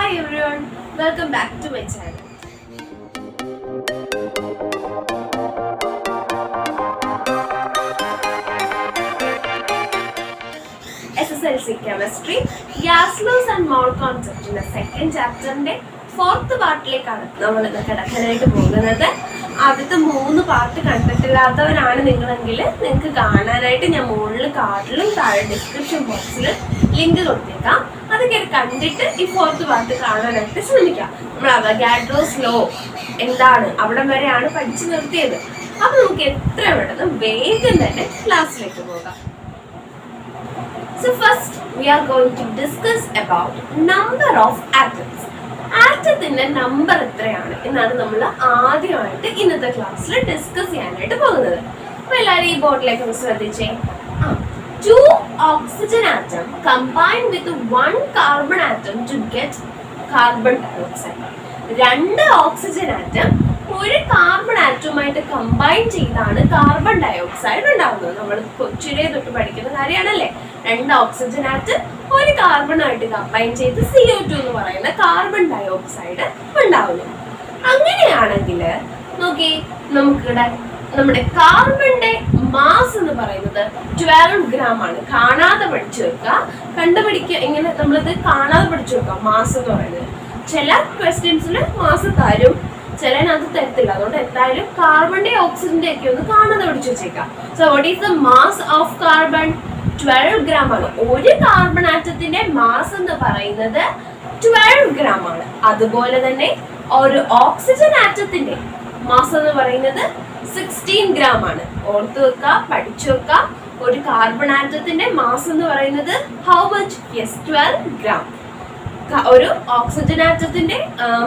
Hi everyone, welcome back to my channel. SSLC Chemistry, gas laws and mole concept in the second chapter and fourth part ലേക്കാണ് നമ്മൾ ഇന്ന് കിടക്കാനായിട്ട് പോകുന്നത്. ആദ്യത്തെ 3 part കണ്ടിട്ടില്ലാത്തവരാണ് നിങ്ങളെങ്കിൽ നിങ്ങൾക്ക് കാണാനായിട്ട് ഞാൻ മുകളിൽ കാർഡിലും താഴെ ഡിസ്ക്രിപ്ഷൻ ബോക്സിൽ ലിങ്ക് കൊടുത്തേക്കാം. അതൊക്കെ കണ്ടിട്ട് ഈ ഫോർത്ത് പാർട്ട് കാണാനായിട്ട് ശ്രമിക്കാം. നമ്മൾ അവഗാഡ്രോസ് ലോ എന്താണ് അവിടെ വരെയാണ് പഠിച്ചു നിർത്തിയത്. അപ്പൊ നമുക്ക് എത്ര പെട്ടെന്ന് വേഗം തന്നെ ക്ലാസ്സിലേക്ക് പോകാം. So first we are going to discuss about number of atoms. ആറ്റത്തിന്റെ നമ്പർ എത്രയാണ് എന്നാണ് നമ്മൾ ആദ്യമായിട്ട് ഇന്നത്തെ ക്ലാസ്സിൽ ഡിസ്കസ് ചെയ്യാനായിട്ട് പോകുന്നത്. അപ്പൊ എല്ലാവരും ഈ ബോർഡിലേക്ക് ഒന്ന് ശ്രദ്ധിച്ചേ. 2 oxygen atom combined with 1 carbon atom to get carbon dioxide. 2 oxygen atom ഒരു കാർബൺ ആറ്റവുമായിട്ട് കമ്പൈൻ ചെയ്താണ് കാർബൺ ഡയോക്സൈഡ് ഉണ്ടാകുന്നത്. നമ്മൾ കൊച്ചിലെ തൊട്ട് പഠിക്കുന്ന കാര്യമാണല്ലേ. 2 ഓക്സിജൻ ആറ്റം ഒരു കാർബണായിട്ട് കമ്പൈൻ ചെയ്ത് CO2 എന്ന് പറയുന്ന കാർബൺ ഡയോക്സൈഡ് ഉണ്ടാവുന്നു. അങ്ങനെയാണെങ്കിൽ നോക്കി, നമുക്കിവിടെ നമ്മുടെ കാർബണിന്റെ മാസ് എന്ന് പറയുന്നത് 12 ഗ്രാം ആണ്. കാണാതെ പഠിച്ചു വെക്കുക, കണ്ടുപിടിക്കുക. ഇങ്ങനെ നമ്മളിത് കാണാതെ പഠിച്ചു വെക്കാം മാസ് എന്ന് പറയുന്നത്. ചില ക്വസ്റ്റ്യൻസിൽ മാസ് തരും, ചിലതിനകത്ത് തരത്തില്ല. അതുകൊണ്ട് എന്തായാലും കാർബണിന്റെ ഓക്സിജന്റെ ഒക്കെ ഒന്ന് കാണാതെ പഠിച്ചു വെച്ചേക്കാം. So what is the mass of carbon? 12 gram ആണ്. ഒരു കാർബൺ ആറ്റത്തിന്റെ മാസ് എന്ന് പറയുന്നത് 12 ഗ്രാം ആണ്. അതുപോലെ തന്നെ ഒരു ഓക്സിജൻ ആറ്റത്തിന്റെ മാസ് എന്ന് പറയുന്നത് 16 ഗ്രാം ആണ്. ഓർത്ത് വെക്കുക, പഠിച്ചു വെക്കുക. ഒരു കാർബൺ ആറ്റത്തിന്റെ മാസ് എന്ന് പറയുന്നത് ഹൗ മച്ച്? Yes, 12 gram. ഒരു ഓക്സിജൻ ആറ്റത്തിന്റെ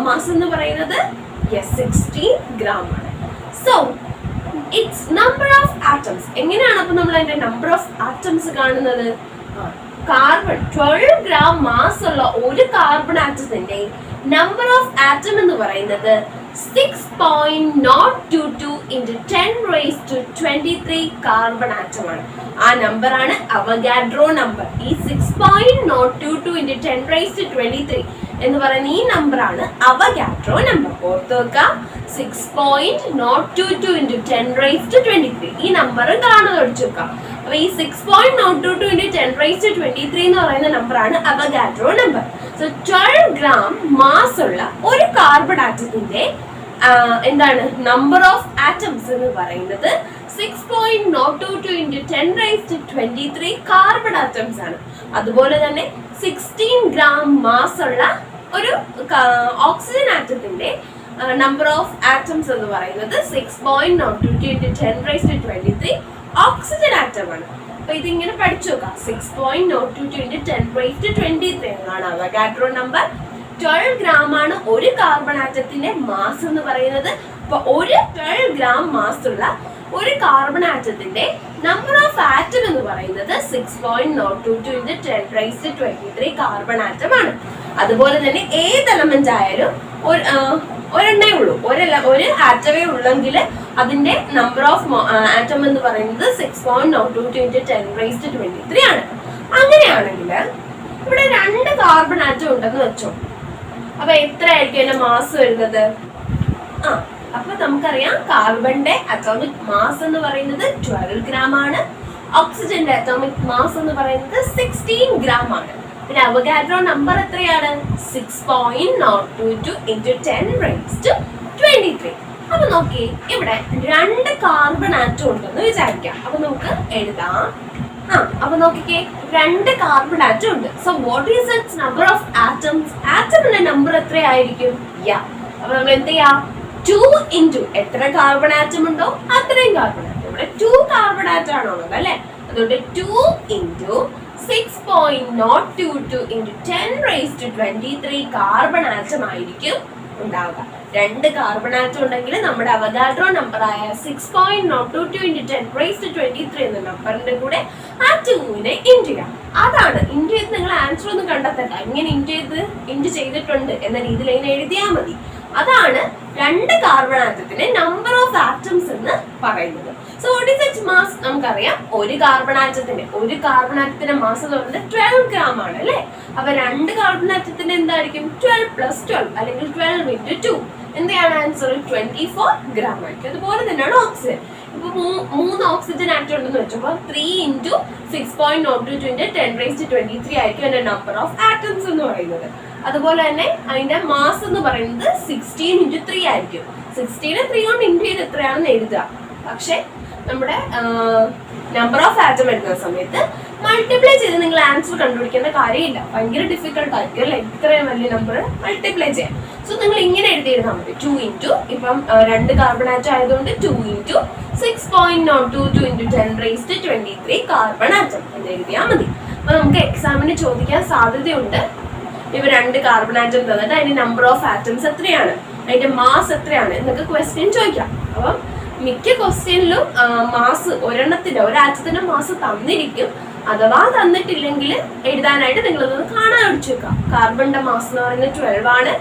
മാസ് എന്ന് പറയുന്നത് യെസ് 16 ഗ്രാം ആണ്. So it's number of atoms. എങ്ങനെയാണ് അപ്പൊ നമ്മൾ അതിന്റെ നമ്പർ ഓഫ് ആറ്റംസ് കാണുന്നത്? കാർബൺ 12 ഗ്രാം മാസ് ഉള്ള ഒരു കാർബൺ ആറ്റത്തിന്റെ നമ്പർ ഓഫ് ആറ്റം എന്ന് പറയുന്നത് 6.022 into 10 raised to 23 carbon atom ആണ്. ആ നമ്പർ ആണ് അവഗാഡ്രോ നമ്പർ. ഈ 6.022 into 10 raised to 23 എന്ന് പറയുന്ന ഈ നമ്പർ ആണ് അവഗാഡ്രോ നമ്പർ. ഓർത്ത് വെക്കുക, 6.022 into 10 raised to 23. ഈ നമ്പറും കാണാതെ പഠിച്ചു വെക്കാം. അപ്പൊ ഈ 6.022 into 10 raised to 23 എന്ന് പറയുന്ന നമ്പർ ആണ് Avogadro number. So 12 gram mass ഉള്ള ഒരു കാർബൺ ആറ്റത്തിന്റെ എന്താണ് നമ്പർ ഓഫ് ആറ്റംസ് എന്ന് പറയുന്നത് 6.022 into 10 raised to 23 carbon atoms ആണ്. അതുപോലെ തന്നെ 16 ഗ്രാം മാസ് ഉള്ള ഒരു ഓക്സിജൻ ആറ്റത്തിന്റെ നമ്പർ ഓഫ് ആറ്റംസ് എന്ന് പറയുന്നത് 6.022 into 10 raised to 23 oxygen atom ആണ്. അപ്പൊ ഇതിങ്ങനെ പഠിച്ചു നോക്കാം. 6.022 into 10 raised to 23 എന്നാണ് അവഗാഡ്രോ നമ്പർ. 12 ഗ്രാം ആണ് ഒരു കാർബൺ ആറ്റത്തിന്റെ മാസ് എന്ന് പറയുന്നത്. അപ്പൊ ഒരു 12 ഗ്രാം മാസ് ഉള്ള ഒരു കാർബൺ ആറ്റത്തിന്റെ നമ്പർ ഓഫ് ആറ്റം എന്ന് പറയുന്നത് 6.022 into 10 raised to 23 carbon atom ആണ്. അതുപോലെ തന്നെ ഏത് എലമെന്റ് ആയാലും ഒരെണ്ണേ ഉള്ളൂ, ഒരു ആറ്റമേ ഉള്ളെങ്കിൽ അതിന്റെ നമ്പർ ഓഫ് ആറ്റം എന്ന് പറയുന്നത് 6.022 into 10 raised to 23 ആണ്. അങ്ങനെയാണെങ്കിൽ ഇവിടെ 2 കാർബൺ ആറ്റം ഉണ്ടെന്ന് വെച്ചോ. അപ്പൊ എത്ര ആയിരിക്കും അതിന്റെ മാസ് വരുന്നത്? അപ്പൊ നമുക്കറിയാം കാർബണിന്റെ അറ്റോമിക് മാസ് എന്ന് പറയുന്നത് 12 ഗ്രാം ആണ്. ഓക്സിജന്റെ അറ്റോമിക് മാസ് എന്ന് പറയുന്നത് 16 ഗ്രാം ആണ്. പിന്നെ അവഗാഡ്രോ നമ്പർ എത്രയാണ്? 6.022 into 10 raised to 23. അപ്പൊ നോക്കി, ഇവിടെ 2 കാർബൺ ആറ്റം ഉണ്ടെന്ന് വിചാരിക്കാം. അപ്പൊ നമുക്ക് എഴുതാം. അപ്പൊ നോക്കിക്കേ, 2 കാർബൺ ആറ്റം ഉണ്ട്. So what is its number of atoms? ആറ്റമിന്റെ നമ്പർ എത്രയായിരിക്കും? അപ്പൊ നമ്മൾ എന്ത് ചെയ്യാം? 2 into എത്ര കാർബൺ ആറ്റം ഉണ്ടോ അത്രയും കാർബൺ ആറ്റം. ഇവിടെ 2 കാർബൺ ആറ്റം ആണോ ഉള്ളത് അല്ലെ. അതുകൊണ്ട് 2 into 6.022 into 10 raised to 23 carbon atom ആയിരിക്കും ഉണ്ടാവുക. 2 കാർബൺ ആറ്റം ഉണ്ടെങ്കിൽ നമ്മുടെ അവഗാഡ്രോ നമ്പർ ആയ 6.022 into 10 raised to 23 എന്ന നമ്പറിന്റെ കൂടെ ആ 2നെ ഇൻറ്റു ചെയ്യാം. അതാണ് ഇൻറ്റു ചെയ്ത് നിങ്ങൾ ആൻസർ ഒന്നും കണ്ടെത്തണ്ട. ഇങ്ങനെ ഇൻറ്റു ചെയ്തിട്ടുണ്ട് എന്ന രീതിയിൽ അതിനെ എഴുതിയാൽ മതി. അതാണ് രണ്ട് കാർബൺ ആറ്റത്തിന്റെ നമ്പർ ഓഫ് ആറ്റംസ് എന്ന് പറയുന്നത്. So what is it's mass? നമുക്കറിയാം ഒരു കാർബൺ ആറ്റത്തിന്റെ മാസ് എന്ന് പറയുന്നത് 12 ഗ്രാം ആണ് അല്ലെ. അപ്പൊ രണ്ട് കാർബൺ ആറ്റത്തിന്റെ എന്തായിരിക്കും? 12 + 12 അല്ലെങ്കിൽ 12 × 2 എന്താണ് ആൻസർ? 24 ഗ്രാം ആയിരിക്കും. അതുപോലെ തന്നെയാണ് ഓക്സിജൻ. ഇപ്പൊ 3 ഓക്സിജൻ ആറ്റം ഉണ്ടെന്ന് വെച്ചപ്പോൾ 3 × 6.022 × 10⁻23 ആയിരിക്കും അതിന്റെ നമ്പർ ഓഫ് ആറ്റംസ് എന്ന് പറയുന്നത്. അതുപോലെ തന്നെ അതിന്റെ മാസ് എന്ന് പറയുന്നത് 16 × 3 ആയിരിക്കും. 16 3 കൊണ്ട് ഇൻറ്റു ചെയ്ത് എത്രയാണെന്ന് എഴുതുക. പക്ഷെ നമ്മുടെ നമ്പർ ഓഫ് ആറ്റം എടുക്കുന്ന സമയത്ത് മൾട്ടിപ്ലൈ ചെയ്ത് നിങ്ങൾ ആൻസർ കണ്ടുപിടിക്കേണ്ട കാര്യമില്ല. ഭയങ്കര ഡിഫിക്കൽട്ട് ആയിരിക്കും അല്ലെ ഇത്രയും വലിയ നമ്പർ മൾട്ടിപ്ലൈ ചെയ്യാൻ. സോ നിങ്ങൾ ഇങ്ങനെ എഴുതിയിരുന്നാൽ മതി. 2 × ഇപ്പം 2 കാർബൺ ആറ്റം ആയതുകൊണ്ട് 2 × 6.022 × 10⁻23 കാർബൺ ആറ്റം എന്ന് എഴുതിയാൽ മതി. അപ്പൊ നമുക്ക് എക്സാമിന് ചോദിക്കാൻ സാധ്യതയുണ്ട്. ഇവ 2 കാർബൺ ആറ്റം തന്നിട്ട് അതിന്റെ നമ്പർ ഓഫ് ആറ്റംസ് എത്രയാണ്, അതിന്റെ മാസ് എത്രയാണ് എന്നൊക്കെ ക്വസ്റ്റ്യൻ ചോദിക്കാം. അപ്പം മിക്ക ക്വസ്റ്റ്യനിലും മാസ് ഒരാറ്റത്തിന്റെ മാസ് തന്നിരിക്കും. അഥവാ തന്നിട്ടില്ലെങ്കിൽ എഴുതാനായിട്ട് നിങ്ങളതൊന്ന് കാണാൻ പഠിച്ചു വെക്കാം. കാർബണിന്റെ മാസ് എന്ന് പറയുന്നത് 12 ആണ്.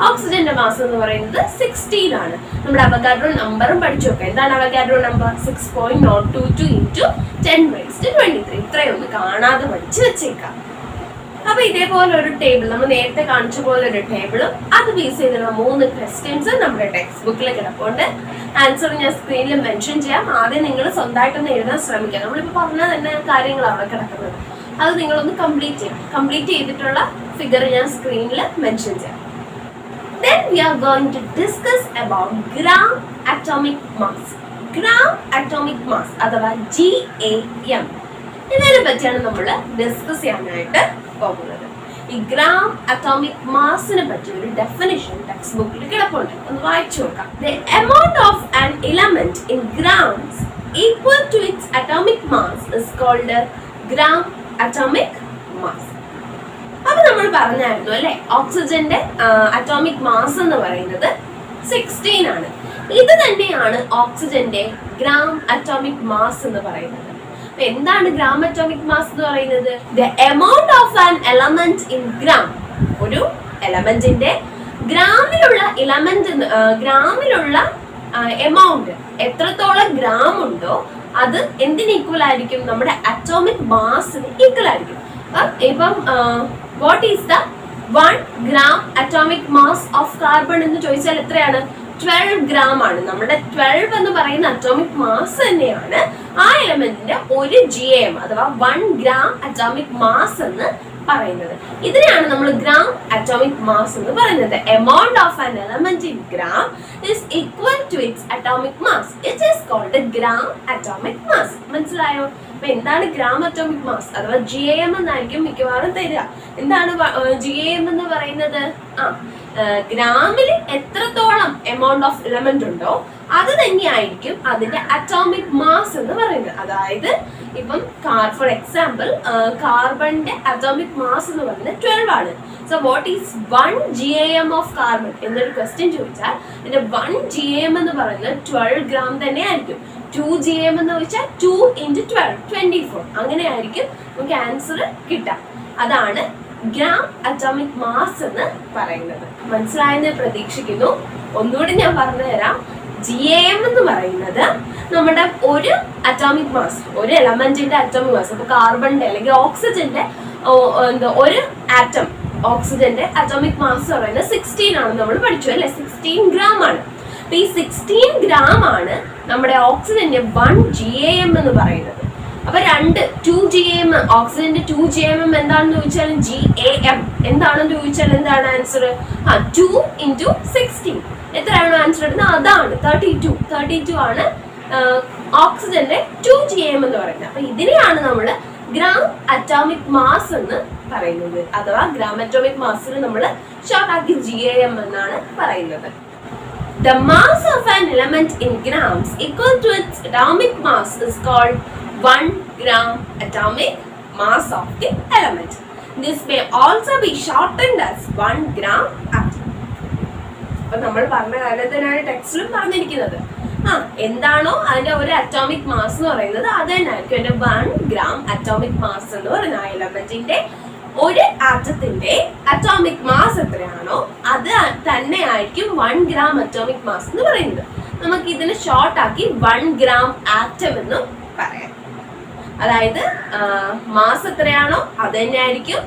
ഓക്സിജന്റെ മാസ് എന്ന് പറയുന്നത് 16 ആണ്. നമ്മുടെ അവഗാഡ്രോ നമ്പറും പഠിച്ചു വെക്കാം. എന്താണ് അവഗാഡ്രോ നമ്പർ? 6.022 × 10⁻23. ഇത്രയൊന്ന് കാണാതെ പഠിച്ചു വെച്ചേക്കാം. അപ്പൊ ഇതേപോലെ ഒരു ടേബിൾ നമ്മൾ നേരത്തെ കാണിച്ച പോലെ ഒരു ടേബിളും അത് ബേസ് ചെയ്തുള്ള 3 ക്വസ്റ്റ്യൻസ് നമ്മുടെ ടെക്സ്റ്റ് ബുക്കിൽ കിടപ്പുണ്ട്. ആൻസർ ഞാൻ സ്ക്രീനിൽ മെൻഷൻ ചെയ്യാം. ആദ്യം നിങ്ങൾ സ്വന്തമായിട്ടൊന്ന് എഴുതാൻ ശ്രമിക്കുക. നമ്മളിപ്പോ പറഞ്ഞ തന്നെ കാര്യങ്ങൾ അവിടെ കിടക്കുന്നത്, അത് നിങ്ങളൊന്ന് കംപ്ലീറ്റ് ചെയ്തിട്ടുള്ള ഫിഗർ ഞാൻ സ്ക്രീനിൽ മെൻഷൻ ചെയ്യാം. Then we are going to discuss about gram atomic mass. Gram atomic mass അഥവാ GAM. ഇതിനെ പറ്റിയാണ് നമ്മൾ ഡിസ്കസ് ചെയ്യാനായിട്ട് പോകുന്നത്. ഈ ഗ്രാം അറ്റോമിക് മാസിനെ പറ്റി ഒരു ഡെഫിനിഷൻ ടെക്സ്റ്റ് ബുക്കിൽ കിടപ്പുണ്ട്. ഒന്ന് വായിച്ചു നോക്കാം. The amount of an element in grams equal to its atomic mass is called gram atomic mass. അപ്പൊ നമ്മൾ പറഞ്ഞായിരുന്നു അല്ലെ, ഓക്സിജന്റെ അറ്റോമിക് മാസ് എന്ന് പറയുന്നത് 16 ആണ്. ഇത് തന്നെയാണ് ഓക്സിജന്റെ ഗ്രാം അറ്റോമിക് മാസ് എന്ന് പറയുന്നത്. എന്താണ് ഗ്രാം അറ്റോമിക് മാസ് എന്ന് പറയുന്നത്? The amount of an element in gram. ഒരു എലമെന്റിന്റെ ഗ്രാമിലുള്ള എമൗണ്ട് എത്രത്തോളം ഗ്രാം ഉണ്ടോ അത് എന്തിന് ഈക്വൽ ആയിരിക്കും? നമ്മുടെ അറ്റോമിക് മാസിന് ഈക്വൽ ആയിരിക്കും. ഇപ്പം what is the 1 gram atomic mass of carbon എന്ന് ചോദിച്ചാൽ എത്രയാണ്? 12 ഗ്രാം ആണ്. നമ്മുടെ 12 എന്ന് പറയുന്ന അറ്റോമിക് മാസ് തന്നെയാണ് ആ എലമെന്റിന്റെ 1 GAM അഥവാ 1 gram അറ്റോമിക് മാസ് എന്ന് പറയുന്നത്. ഇതിനെയാണ് നമ്മൾ ഗ്രാം അറ്റോമിക് മാസ് എന്ന് പറയുന്നത്. Amount of an element in gram is equal to its atomic mass. It is called gram atomic mass. മനസ്സിലായോ? അപ്പൊ എന്താണ് ഗ്രാം അറ്റോമിക് മാസ് അഥവാ GAM എന്നായിരിക്കും മിക്കവാറും തരിക. എന്താണ് GAM എന്ന് പറയുന്നത്? ഗ്രാമിൽ എത്രത്തോളം എമൗണ്ട് ഓഫ് എലമെന്റ് ഉണ്ടോ അത് തന്നെയായിരിക്കും അതിന്റെ അറ്റോമിക് മാസ് എന്ന് പറയുന്നത്. അതായത് ഇപ്പം ഫോർ എക്സാമ്പിൾ കാർബണിന്റെ അറ്റോമിക് മാസ് എന്ന് പറയുന്നത് 12 ആണ്. So what is 1 GAM of carbon എന്നൊരു ക്വസ്റ്റ്യൻ ചോദിച്ചാൽ ഇതിന്റെ 1 GAM എന്ന് പറയുന്നത് 12 ഗ്രാം തന്നെ ആയിരിക്കും. 2 GAM എന്ന് ചോദിച്ചാൽ 2 × 12 24. അങ്ങനെ ആയിരിക്കും നമുക്ക് ആൻസർ കിട്ടാം. അതാണ് ഗ്രാം അറ്റോമിക് മാസ് എന്ന് പറയുന്നത്. മനസ്സിലായെന്ന് പ്രതീക്ഷിക്കുന്നു. ഒന്നുകൂടി ഞാൻ പറഞ്ഞു തരാം. GAM എന്ന് പറയുന്നത് നമ്മുടെ ഒരു അറ്റോമിക് മാസ്, ഒരു എലമെന്റിന്റെ അറ്റോമിക് മാസ്. അപ്പൊ കാർബണിന്റെ അല്ലെങ്കിൽ ഓക്സിജന്റെ ഒരു ആറ്റം ഓക്സിജന്റെ അറ്റോമിക് മാസ് പറയുന്നത് 16 ആണ്. നമ്മൾ പഠിച്ചു അല്ലെ, 16 ഗ്രാം ആണ്. അപ്പൊ ഈ 16 ഗ്രാം ആണ് നമ്മുടെ ഓക്സിജന്റെ 1 GAM എന്ന് പറയുന്നത്. അപ്പൊ 2 GAM ഓക്സിജന്റെ 2 GAM എന്താണെന്ന് ചോദിച്ചാൽ GAM എന്താണെന്ന് ചോദിച്ചാൽ എന്താണ് ആൻസർ? 2 × 16. എത്രയാണോ ആൻസർ എടുക്കുന്നത് അതാണ് 32 ആണ് ഓക്സിജന്റെ 2 GAM എന്ന് പറയുന്നത്. അപ്പൊ ഇതിനെയാണ് നമ്മൾ ഗ്രാം അറ്റോമിക് മാസ് എന്ന് പറയുന്നത്. അഥവാ ഗ്രാം അറ്റോമിക് മാസിന് നമ്മൾ ഷോർട്ടാക്കി GAM എന്നാണ് പറയുന്നത്. The mass of an element in grams equal to its atomic mass is called 1 gram atomic mass of the element. This may also be shortened as 1 gram atom. അപ്പൊ നമ്മൾ പറഞ്ഞ കാര്യത്തിനാണ് ടെക്സ്റ്റിലും പറഞ്ഞിരിക്കുന്നത്. എന്താണോ അതിന്റെ ഒരു അറ്റോമിക് മാസ് എന്ന് പറയുന്നത് അത് തന്നെ ആയിരിക്കും എന്റെ 1 gram അറ്റോമിക് മാസ് എന്ന് പറയുന്ന ആ എലമെന്റിന്റെ ഒരു ആറ്റത്തിന്റെ അറ്റോമിക് മാസ് എത്രയാണോ അത് തന്നെ ആയിരിക്കും 1 gram അറ്റോമിക് മാസ് എന്ന് പറയുന്നത്. നമുക്ക് ഇതിന് ഷോർട്ട് ആക്കി 1 gram ആറ്റം എന്നും പറയാം. അതായത് മാസ് എത്രയാണോ അത് തന്നെ ആയിരിക്കും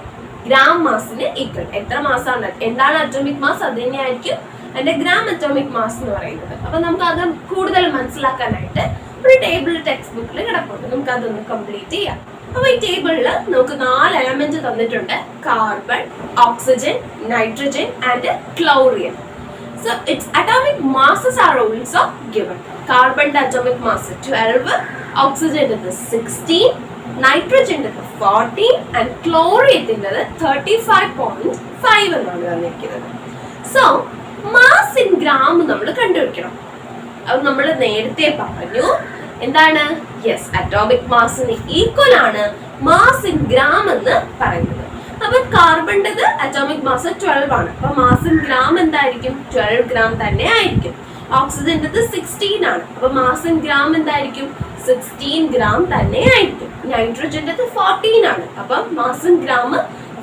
ഗ്രാം മാസിന് ഈക്വൽ. എത്ര മാസാണ് എന്താണ് അറ്റോമിക് മാസ് അത് തന്നെ ആയിരിക്കും അതിന്റെ ഗ്രാം അറ്റോമിക് മാസ് എന്ന് പറയുന്നത്. അപ്പൊ നമുക്ക് അത് കൂടുതൽ മനസ്സിലാക്കാനായിട്ട് ഒരു ടേബിൾ ടെക്സ്റ്റ് ബുക്കിൽ കിടപ്പുണ്ട്. നമുക്ക് അതൊന്ന് കംപ്ലീറ്റ് ചെയ്യാം. അപ്പൊ ഈ ടേബിളിൽ നമുക്ക് 4 എലമെന്റ് തന്നിട്ടുണ്ട്: carbon, oxygen, nitrogen and chlorine. So its atomic masses are also given. Carbon atomic mass 12, oxygen 16, nitrogen 14 and chlorine 35.5 എന്നാണ് തന്നിരിക്കുന്നത്. സോ മാസ് ഇൻ ഗ്രാം നമ്മൾ കണ്ടുപിടിക്കണം. അത് നമ്മൾ നേരത്തെ പറഞ്ഞു. എന്താണ്? യെസ്, അറ്റോമിക് മാസിന് ഈക്വൽ ആണ് മാസ് ഇൻ ഗ്രാം എന്ന് പറയുന്നത്. അപ്പൊ കാർബണിന്റെ അറ്റോമിക് മാസ് 12 ആണ്. അപ്പൊ മാസ് ഇൻ ഗ്രാം എന്തായിരിക്കും? 12 ഗ്രാം തന്നെ ആയിരിക്കും. ഓക്സിജന്റെ 16 ആണ്. അപ്പൊ മാസ് ഇൻ ഗ്രാം എന്തായിരിക്കും? 16 ഗ്രാം തന്നെ ആയിരിക്കും. നൈട്രജന്റെ 14 ആണ്. അപ്പൊ മാസ് ഇൻ ഗ്രാം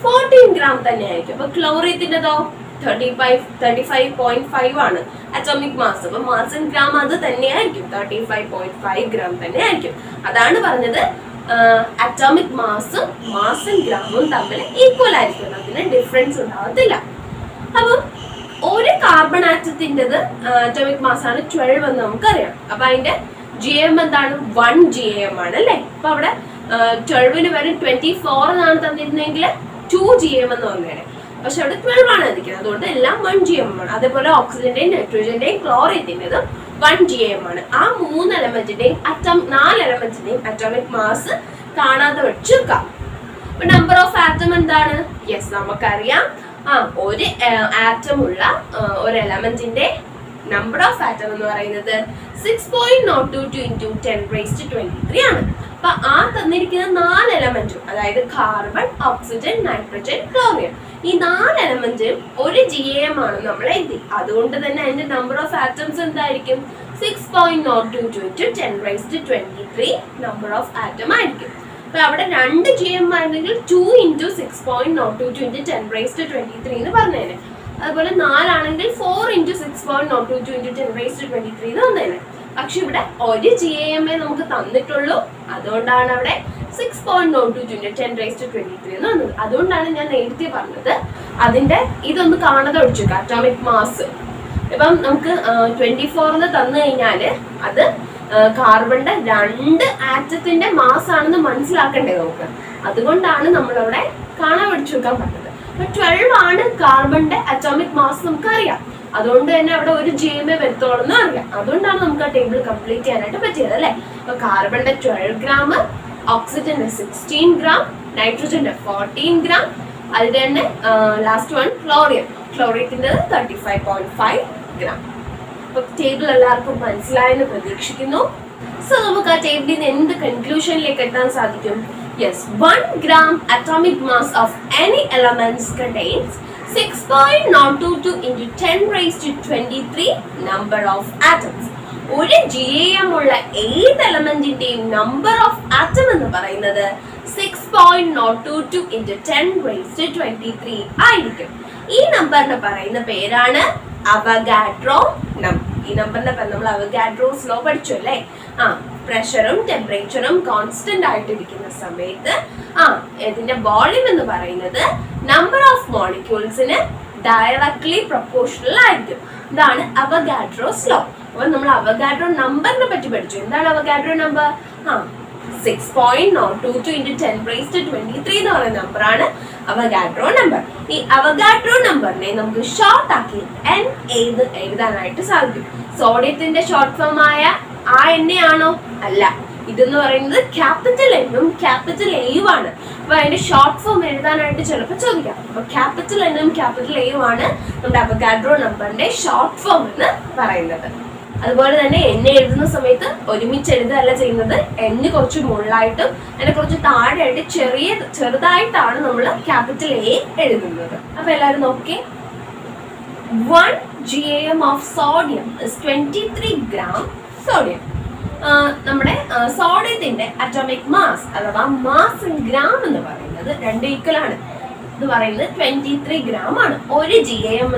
14 ഗ്രാം തന്നെ ആയിരിക്കും. അപ്പൊ ക്ലോറിയത്തിൻ്റെതോ 35.5 ആണ് അറ്റോമിക് മാസ്. അപ്പൊ മാസ് ഇൻ ഗ്രാം അത് തന്നെ ആയിരിക്കും, 35.5 ഗ്രാം തന്നെ ആയിരിക്കും. അതാണ് പറഞ്ഞത് അറ്റോമിക് മാസും മാസ് ഇൻ ഗ്രാമും തമ്മിൽ ഈക്വൽ ആയിരിക്കും, അതിന് ഡിഫറൻസ് ഉണ്ടാവത്തില്ല. അപ്പം ഒരു കാർബൺ ആറ്റത്തിൻ്റെത് അറ്റോമിക് മാസ് ആണ് 12 എന്ന് നമുക്കറിയാം. അപ്പൊ അതിന്റെ GM എന്താണ്? 1 GM ആണ് അല്ലേ? അപ്പൊ അവിടെ 12ന് വരെ 24 എന്നാണ് തന്നിരുന്നെങ്കിൽ 2 GM എന്ന് പറഞ്ഞേനെ. പക്ഷെ അവിടെ 12 ആണ് തന്നിരിക്കുന്നത്, അതുകൊണ്ട് എല്ലാം 1 GM ആണ്. അതേപോലെ ഓക്സിജന്റെയും നൈട്രോജന്റെയും ക്ലോറിയത്തിൻ്റെതും 1 GM ആണ്. ആ 3 എലമെന്റിന്റെയും 4 എലമെന്റിന്റെയും അറ്റോമിക് മാസ് കാണാതെ വെച്ചേക്കാം. അപ്പൊ നമ്പർ ഓഫ് ആറ്റം എന്താണ്? യെസ്, നമുക്കറിയാം. ഒരു ആറ്റം ഉള്ള ഒരു എലമെന്റിന്റെ നമ്പർ ഓഫ് ആറ്റം എന്ന് പറയുന്നത് 6.022 into 10⁻23 ആണ്. അപ്പൊ ആ തന്നിരിക്കുന്ന 4 എലമെന്റും, അതായത് കാർബൺ, ഓക്സിജൻ, നൈട്രജൻ, ക്ലോറിൻ, ഈ 4 എലമെന്റും ഒരു GAM ആണ് നമ്മൾ എഴുതി. അതുകൊണ്ട് തന്നെ അതിന്റെ നമ്പർ ഓഫ് ആറ്റംസ് എന്തായിരിക്കും? 6.022 into 10⁻23 നമ്പർ ഓഫ് ആറ്റം ആയിരിക്കും. അപ്പൊ അവിടെ 2 GM ആയിരുന്നെങ്കിൽ 2 into 6.022 into 10⁻23 എന്ന് പറഞ്ഞേനെ. അതുപോലെ 4 ആണെങ്കിൽ 4 into 6.022 into 10⁻23 എന്ന് വന്നേനെ. പക്ഷെ ഇവിടെ ഒരു GAM നമുക്ക് തന്നിട്ടുള്ളൂ, അതുകൊണ്ടാണ് അവിടെ 6.022 into 10⁻23 എന്ന് വന്നത്. അതുകൊണ്ടാണ് ഞാൻ നേരത്തെ പറഞ്ഞത് അതിന്റെ ഇതൊന്ന് കാണാതെ ഒഴിച്ചു അറ്റോമിക് മാസ്. ഇപ്പം നമുക്ക് 24 തന്നു കഴിഞ്ഞാല് അത് കാർബണിന്റെ 2 ആറ്റത്തിന്റെ മാസ് ആണെന്ന് മനസ്സിലാക്കണ്ടേ നമുക്ക്. അതുകൊണ്ടാണ് നമ്മളവിടെ കാണാൻ പഠിച്ചു വെക്കാൻ പറഞ്ഞത്. 12 ആണ് കാർബണിന്റെ അറ്റോമിക് മാസ് നമുക്കറിയാം, അതുകൊണ്ട് തന്നെ അവിടെ ഒരു GM വരത്തോളം എന്ന് അറിയാം. അതുകൊണ്ടാണ് നമുക്ക് ആ ടേബിൾ കംപ്ലീറ്റ് ചെയ്യാനായിട്ട് പറ്റിയത് അല്ലേ. അപ്പൊ കാർബണിന്റെ 12 ഗ്രാം, ഓക്സിജന്റെ 16 ഗ്രാം, നൈട്രജന്റെ 14 ഗ്രാം, അതിന്റെ തന്നെ ലാസ്റ്റ് വൺ ക്ലോറിയത്തിന്റെ 35.5 ഗ്രാം. അപ്പൊ ടേബിൾ എല്ലാവർക്കും മനസ്സിലായെന്ന് പ്രതീക്ഷിക്കുന്നു. സോ നമുക്ക് ആ ടേബിളിൽ നിന്ന് എന്ത് കൺക്ലൂഷനിലേക്ക് എത്താൻ സാധിക്കും? Yes, 1 gram atomic mass of any elements contains 6.022 into 10⁻23 number of atoms. ഒരു GAM ഉള്ള ഏത് എലമെന്റിന്റെയും നമ്പർ ഓഫ് ആറ്റം എന്ന് പറയുന്നത് 6.022 into 10⁻23 ആയിരിക്കും. ഈ നമ്പറിന് പറയുന്ന പേരാണ് അവഗാഡ്രോ നമ്പർ. ഈ നമ്പറിന്റെ നമ്മൾ അവഗാഡ്രോസ് ലോ പഠിച്ചു അല്ലേ. പ്രഷറും ടെമ്പറേച്ചറും കോൺസ്റ്റന്റ് ആയിട്ടിരിക്കുന്ന സമയത്ത് ഇതിന്റെ വോളിയം എന്ന് പറയുന്നത് നമ്പർ ഓഫ് മോളിക്യൂൾസിന് ഡയറക്ട്ലി പ്രൊപ്പോർഷണൽ ആയിരിക്കും. ഇതാണ് അവഗാഡ്രോസ് ലോ. അപ്പൊ നമ്മൾ അവഗാഡ്രോ നമ്പറിനെ പറ്റി പഠിച്ചു. എന്താണ് അവഗാഡ്രോ നമ്പർ? 6.022 into 10⁻23 എന്ന് പറയുന്ന നമ്പറാണ് അവഗാഡ്രോ നമ്പർ. ഈ അവഗാഡ്രോ നമ്പറിനെ നമുക്ക് ഷോർട്ട് ആക്കി NA എന്ന് എഴുതാനായിട്ട് സാധിക്കും. സോഡിയത്തിന്റെ ഷോർട്ട് ഫോം ആയ ആണോ? അല്ല. ഇതെന്ന് പറയുന്നത് ക്യാപിറ്റൽ N-ഉം ക്യാപിറ്റൽ A-യും ആണ്. അപ്പൊ അതിന്റെ ഷോർട്ട് ഫോം എഴുതാനായിട്ട് ചിലപ്പോൾ ചോദിക്കാം. അപ്പൊ ക്യാപിറ്റൽ N-ഉം ക്യാപിറ്റൽ A-യും ആണ് നമ്മുടെ അവഗാഡ്രോ നമ്പറിന്റെ ഷോർട്ട് ഫോം എന്ന് പറയുന്നത്. അതുപോലെ തന്നെ N എഴുതുന്ന സമയത്ത് ഒരുമിച്ച് എഴുതുകയല്ല ചെയ്യുന്നത്. N കുറച്ച് മുകളിലായിട്ടും അതിനെ കുറച്ച് താഴെയായിട്ട് ചെറുതായിട്ടാണ് നമ്മൾ ക്യാപിറ്റൽ A എഴുതുന്നത്. അപ്പൊ എല്ലാവരും നോക്കിയേ. 1 GAM of sodium is 23 gram sodium. നമ്മുടെ സോഡിയത്തിന്റെ അറ്റോമിക് മാസ് അഥവാ മാസ് ഇൻ ഗ്രാം എന്ന് പറയുന്നത് 2 ഈക്വൽ ആണ്. എന്ന് പറയുന്നത് 23 gram ആണ്. ഒരു GAM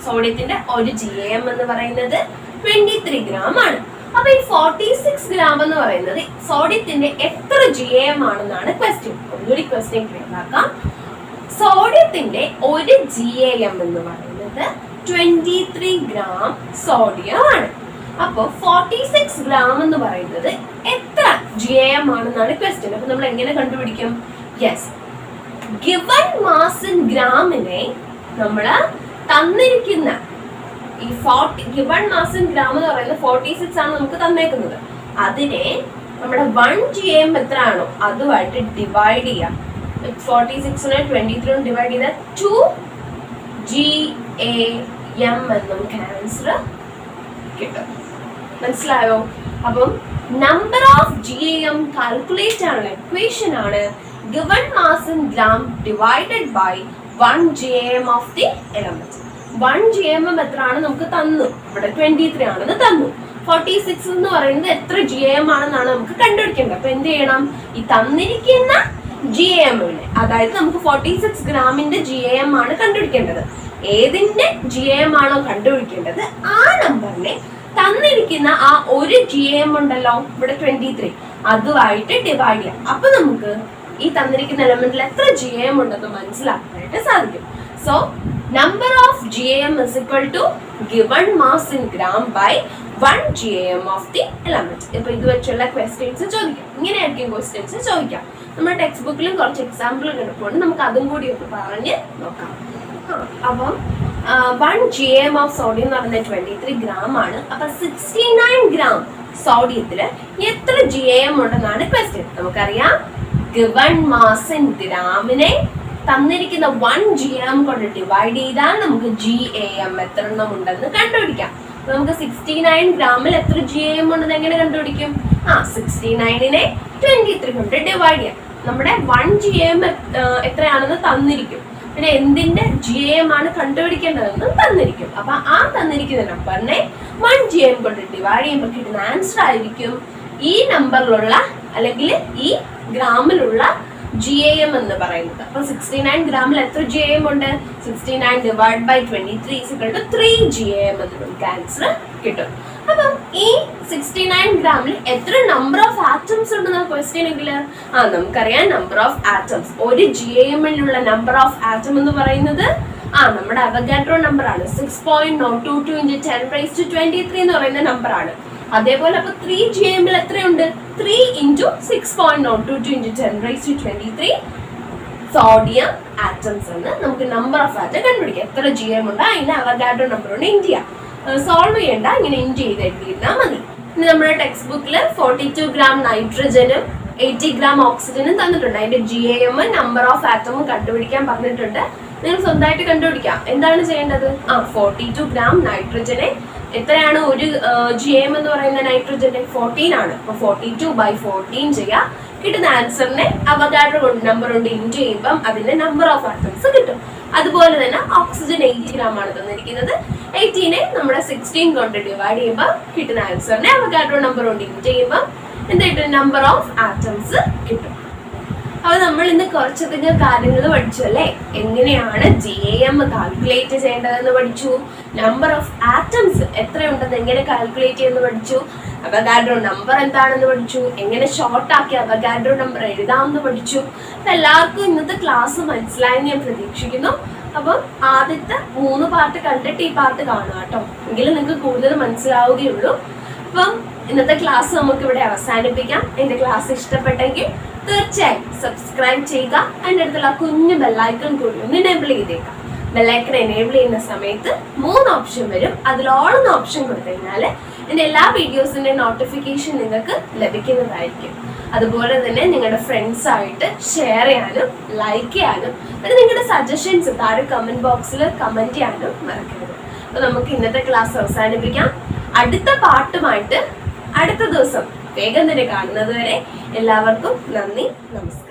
സോഡിയത്തിന്റെ ഒരു GAM എന്ന് പറയുന്നത് 23 gram ആണ്. അപ്പൊ ഈ 46 gram എന്ന് പറയുന്നത് സോഡിയത്തിന്റെ എത്ര GAM ആണെന്നാണ് ക്വസ്റ്റ്യൻ. ഒന്നുകൂടി ക്വസ്റ്റ്യൻ ക്ലിയർ ആക്കാം. സോഡിയത്തിന്റെ ഒരു GAM എന്ന് പറയുന്നത് 23 gram സോഡിയം ആണ്. അപ്പൊ 46 gram എന്ന് പറയുന്നത് എത്ര GAM ആണെന്നാണ് ക്വസ്റ്റ്യൻ. അപ്പൊ നമ്മൾ എങ്ങനെ കണ്ടുപിടിക്കും? യെസ്, ഗിവൺ മാസ് ഇൻ ഗ്രാമിനെ നമ്മൾ തന്നിരിക്കുന്ന ഈ ഗിവൺ മാസ് ഇൻ ഗ്രാം എന്ന് പറയുന്നത് 46 ആണ് നമുക്ക് തന്നേക്കുന്നത്. അതിനെ നമ്മുടെ 1 GAM എത്ര ആണോ അതുമായിട്ട് ഡിവൈഡ് ചെയ്യാം. 46നെ 23 ഡിവൈഡ് ചെയ്താൽ 2 GAM എന്ന് നമുക്ക് ആൻസർ കിട്ടും. മനസ്സിലായോ? അപ്പം നമ്പർ ഓഫ് GAM കാൽക്കുലേറ്റ് ആണുള്ള ഇക്വേഷൻ ആണ് given mass in gram divided by 1 GAM of the element. 1 GAM എത്രയാണ് നമുക്ക് തന്നു? ഇവിടെ 23 ആണെന്ന് തന്നു. 46 എന്ന് പറയുന്നത് എത്ര GAM ആണെന്നാണ് നമുക്ക് കണ്ടുപിടിക്കേണ്ടത്. അപ്പൊ എന്ത് ചെയ്യണം? ഈ തന്നിരിക്കുന്ന GAM-നെ, അതായത് നമുക്ക് 46 ഗ്രാമിന്റെ GAM ആണ് കണ്ടുപിടിക്കേണ്ടത്. ഏതിന്റെ GAM ആണോ കണ്ടുപിടിക്കേണ്ടത് ആ നമ്പറിനെ തന്നിരിക്കുന്ന ആ ഒരു GAM ഉണ്ടല്ലോ ഇവിടെ 23 അതുമായിട്ട് ഡിവൈഡ് ചെയ്യാം. അപ്പൊ നമുക്ക് ഈ തന്നിരിക്കുന്ന എലമെന്റിൽ എത്ര GAM ഉണ്ടെന്ന് മനസ്സിലാക്കാനായിട്ട് സാധിക്കും. So number of GAM is equal to given mass in gram by 1 GAM of the element. ഇപ്പൊ ഇത് വെച്ചുള്ള ക്വസ്റ്റ്യൻസ് ചോദിക്കാം. ഇങ്ങനെയായിരിക്കും ക്വസ്റ്റ്യൻസ് ചോദിക്കാം. നമ്മുടെ ടെക്സ്റ്റ് ബുക്കിലും കുറച്ച് എക്സാമ്പിൾ കിടപ്പുണ്ട്, നമുക്ക് അതും കൂടി ഒന്ന് പറഞ്ഞ് നോക്കാം. അപ്പം 1 GAM ഓഫ് സോഡിയം എന്ന് പറയുന്നത് 23 gram ആണ്. അപ്പൊ 69 gram സോഡിയത്തില് എത്ര GAM ഉണ്ടെന്നാണ് ക്വസ്റ്റ്യൻ. നമുക്കറിയാം given mass in ഗ്രാമിനെ തന്നിരിക്കുന്ന 1 GAM കൊണ്ട് ഡിവൈഡ് ചെയ്താൽ നമുക്ക് GAM എത്ര എണ്ണം ഉണ്ടെന്ന് കണ്ടുപിടിക്കാം. അപ്പൊ നമുക്ക് 69 ഗ്രാമിൽ എത്ര GAM ഉണ്ടെന്ന് എങ്ങനെ കണ്ടുപിടിക്കും? 69നെ 23 കൊണ്ട് ഡിവൈഡ് ചെയ്യാം. നമ്മുടെ 1 GAM എത്രയാണെന്ന് തന്നിരിക്കും. പിന്നെ എന്തിന്റെ GAM ആണ് കണ്ടുപിടിക്കേണ്ടതെന്ന് തന്നിരിക്കും. അപ്പൊ ആ തന്നിരിക്കുന്ന നമ്പറിനെ 1 GAM കൊണ്ട് ഡിവൈഡ് ചെയ്യുമ്പോൾ കിട്ടുന്ന ആൻസർ ആയിരിക്കും ഈ നമ്പറിലുള്ള അല്ലെങ്കിൽ ഈ ഗ്രാമിലുള്ള GAM എന്ന് പറയുന്നത്. അപ്പൊ 69 ഗ്രാമിൽ എത്ര GAM ഉണ്ട്? 69 divide by 23 is equal to 3 GAM എന്ന് നമുക്ക് ആൻസർ കിട്ടും. അപ്പം ഈ 69 ഗ്രാമിൽ എത്ര നമ്പർ ഓഫ് ആറ്റംസ് ഉണ്ടെന്ന ക്വസ്റ്റ്യൻ എങ്കിൽ നമുക്കറിയാം നമ്പർ ഓഫ് ആറ്റംസ്. ഒരു GAM-ലുള്ള നമ്പർ ഓഫ് ആറ്റം എന്ന് പറയുന്നത് നമ്മുടെ അവഗാഡ്രോ നമ്പർ ആണ്. 6.022 × 10⁻23 എന്ന് പറയുന്ന നമ്പർ ആണ്. അതേപോലെ അപ്പൊ 3 GAM-ൽ എത്രയുണ്ട്? 3 × 6.022 × 10⁻23 സോഡിയം ആറ്റംസ് എന്ന് നമുക്ക് നമ്പർ ഓഫ് ആറ്റം കണ്ടുപിടിക്കാം. എത്ര GAM ഉണ്ട് അതിന്റെ അവഗാഡ്രോ നമ്പർ ഉണ്ട് ഇന്ത്യ. സോൾവ് ചെയ്യണ്ട, ഇങ്ങനെ ഇൻറ്റ് ചെയ്ത് എഴുതിയിരുന്നാൽ മതി. ഇനി നമ്മുടെ ടെക്സ്റ്റ് ബുക്കിൽ 42 gram നൈട്രജനും 80 gram ഓക്സിജനും തന്നിട്ടുണ്ട്. അതിന്റെ GAM നമ്പർ ഓഫ് ആറ്റവും കണ്ടുപിടിക്കാൻ പറഞ്ഞിട്ടുണ്ട്. നിങ്ങൾ സ്വന്തമായിട്ട് കണ്ടുപിടിക്കാം. എന്താണ് ചെയ്യേണ്ടത്? 42 gram നൈട്രജനെ എത്രയാണ് ഒരു GAM എന്ന് പറയുന്ന നൈട്രജന്റെ 14 ആണ്. അപ്പൊ 42/14 ചെയ്യാം. കിട്ടുന്ന ആൻസറിനെ അവഗാഡ്രോ നമ്പർ കൊണ്ട് ഇൻറ്റ് ചെയ്യുമ്പം അതിന്റെ നമ്പർ ഓഫ് ആറ്റംസ് കിട്ടും. അതുപോലെ തന്നെ ഓക്സിജൻ 80 gram ആണ് തന്നിരിക്കുന്നത്. 18നെ നമ്മുടെ 16 കൊണ്ട് ഡിവൈഡ് ചെയ്യുമ്പോൾ കിട്ടുന്ന ആൻസറിനെ അവഗാഡ്രോ നമ്പർ കൊണ്ട് ഇൻറ്റ് ചെയ്യുമ്പോൾ എന്തായിട്ട് നമ്പർ ഓഫ് ആറ്റംസ് കിട്ടും. അപ്പൊ നമ്മൾ ഇന്ന് കുറച്ചധികം കാര്യങ്ങൾ പഠിച്ചു അല്ലേ? എങ്ങനെയാണ് GAM കാൽക്കുലേറ്റ് ചെയ്യേണ്ടതെന്ന് പഠിച്ചു. നമ്പർ ഓഫ് ആറ്റംസ് എത്രയുണ്ടെന്ന് എങ്ങനെ കാൽക്കുലേറ്റ് ചെയ്യുന്നത് പഠിച്ചു. അവഗാഡ്രോ നമ്പർ എന്താണെന്ന് പഠിച്ചു. എങ്ങനെ ഷോർട്ട് ആക്കി അവഗാഡ്രോ നമ്പർ എഴുതാമെന്ന് പഠിച്ചു. അപ്പൊ എല്ലാവർക്കും ഇന്നത്തെ ക്ലാസ് മനസ്സിലായെന്ന് ഞാൻ പ്രതീക്ഷിക്കുന്നു. അപ്പം ആദ്യത്തെ 3 പാർട്ട് കണ്ടിട്ട് ഈ പാർട്ട് കാണുക കേട്ടോ, എങ്കിലും നിങ്ങൾക്ക് കൂടുതൽ മനസ്സിലാവുകയുള്ളൂ. അപ്പം ഇന്നത്തെ ക്ലാസ് നമുക്ക് ഇവിടെ അവസാനിപ്പിക്കാം. എന്റെ ക്ലാസ് ഇഷ്ടപ്പെട്ടെങ്കിൽ തീർച്ചയായും സബ്സ്ക്രൈബ് ചെയ്യുക. അതിൻ്റെ അടുത്തുള്ള കുഞ്ഞു ബെല്ലൈക്കൺ കൂടി ഒന്ന് എനേബിൾ ചെയ്തേക്കാം. ബെല്ലൈക്കൺ എനേബിൾ ചെയ്യുന്ന സമയത്ത് 3 ഓപ്ഷൻ വരും. അതിൽ ഓൾ എന്ന ഓപ്ഷൻ കൊടുത്തു കഴിഞ്ഞാൽ എൻ്റെ എല്ലാ വീഡിയോസിന്റെ നോട്ടിഫിക്കേഷൻ നിങ്ങൾക്ക് ലഭിക്കുന്നതായിരിക്കും. അതുപോലെ തന്നെ നിങ്ങളുടെ ഫ്രണ്ട്സായിട്ട് ഷെയർ ചെയ്യാനും ലൈക്ക് ചെയ്യാനും പിന്നെ നിങ്ങളുടെ സജഷൻസ് താഴെ കമന്റ് ബോക്സിൽ കമന്റ് ചെയ്യാനും മറക്കരുത്. അപ്പൊ നമുക്ക് ഇന്നത്തെ ക്ലാസ് അവസാനിപ്പിക്കാം. അടുത്ത പാട്ടുമായിട്ട് അടുത്ത ദിവസം വേഗം തന്നെ കാണുന്നത് വരെ എല്ലാവർക്കും നന്ദി, നമസ്കാരം.